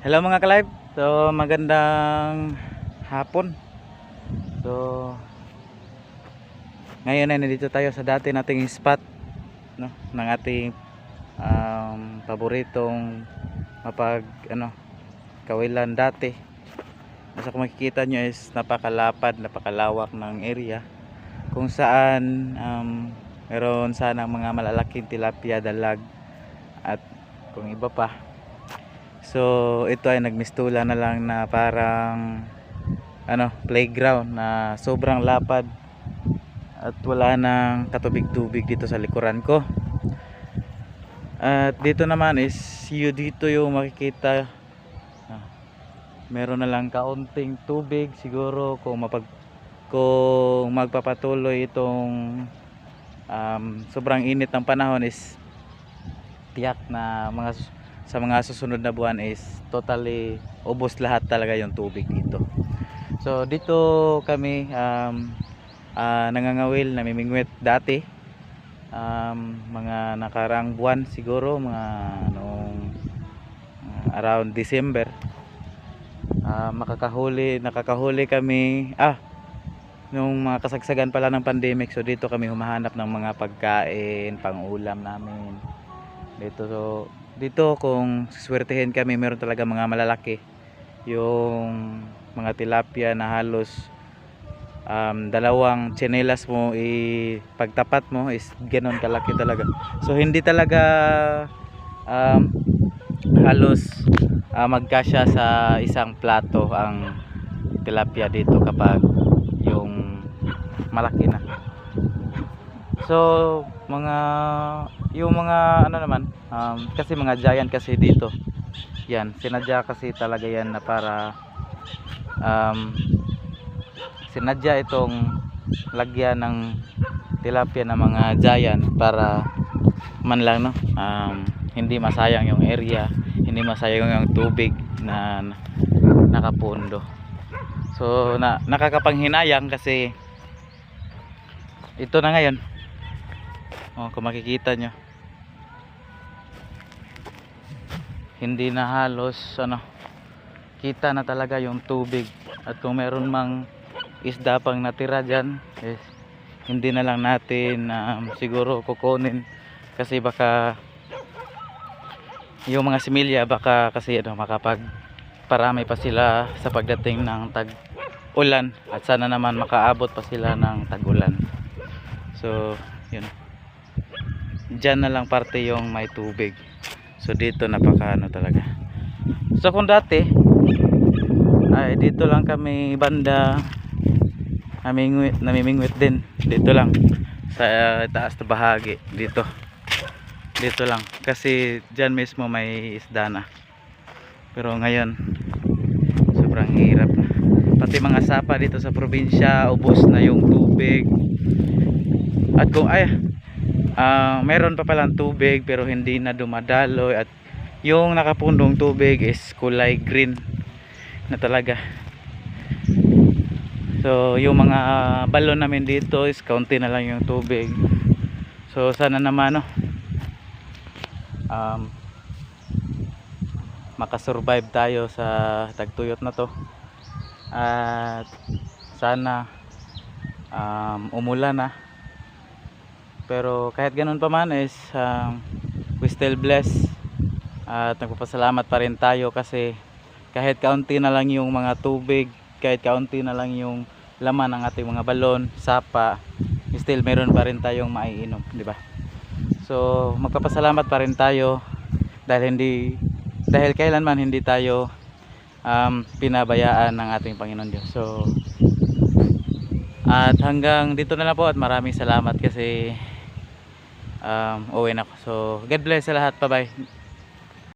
Hello mga ka-live. So magandang hapon. So ngayon ay nandito tayo sa dati nating spot, no, ng ating paboritong kawilan dati. Nasa kung makikita nyo is napakalapad, napakalawak ng area kung saan meron sana mga malalaking tilapia, dalag at kung iba pa. So ito ay nagmistula na lang na parang playground na sobrang lapad at wala nang katubig-tubig dito sa likuran ko. At dito naman is dito yung makikita, meron na lang kaunting tubig siguro kung magpapatuloy itong sobrang init ng panahon is tiyak na sa mga susunod na buwan is totally ubos lahat talaga yung tubig dito. So dito kami nangangawil, namimingwit dati, mga nakarang buwan siguro, mga noong around December. Nakakahuli kami nung mga kasagsagan pala ng pandemic. So dito kami humahanap ng mga pagkain, pang-ulam namin dito. So dito kung swertehin kami, meron talaga mga malalaki, yung mga tilapia na halos dalawang tsinelas mo pagtapat mo is ganon kalaki talaga. So hindi talaga halos magkasya sa isang plato ang tilapia dito kapag yung malaki na. So yung mga kasi mga giant kasi dito, yan sinadya kasi talaga yan na para sinadya itong lagyan ng tilapia ng mga giant para man lang hindi masayang yung area, hindi masayang yung tubig na nakapundo. So nakakapanghinayang kasi ito na ngayon, kung makikita nyo, hindi na halos kita na talaga yung tubig. At kung meron mang isda pang natira dyan is hindi na lang natin siguro kukunin kasi baka yung mga similya baka kasi makapagparami pa sila sa pagdating ng tag-ulan, at sana naman makaabot pa sila ng tag-ulan. So yun, dyan na lang parte yung may tubig. So dito napaka talaga. So kung dati ay dito lang kami banda namimingwit din dito lang sa taas na bahagi dito lang kasi dyan mismo may isda na. Pero ngayon sobrang hirap na, pati mga sapa dito sa probinsya ubos na yung tubig. At kung meron pa palang tubig pero hindi na dumadaloy, at yung nakapundong tubig is kulay green na talaga. So yung mga balon namin dito is kaunti na lang yung tubig. So sana naman makasurvive tayo sa tagtuyot na to, at sana umulan na. Pero kahit ganun pa man is we still blessed, at nagpapasalamat pa rin tayo kasi kahit kaunti na lang yung mga tubig, kahit kaunti na lang yung laman ng ating mga balon, sapa, still meron pa rin tayong maiinom, di ba? So magpapasalamat pa rin tayo dahil kailanman hindi tayo pinabayaan ng ating Panginoon Diyos. So at hanggang dito na lang po, at maraming salamat kasi uwi na ako. So God bless sa lahat, bye bye.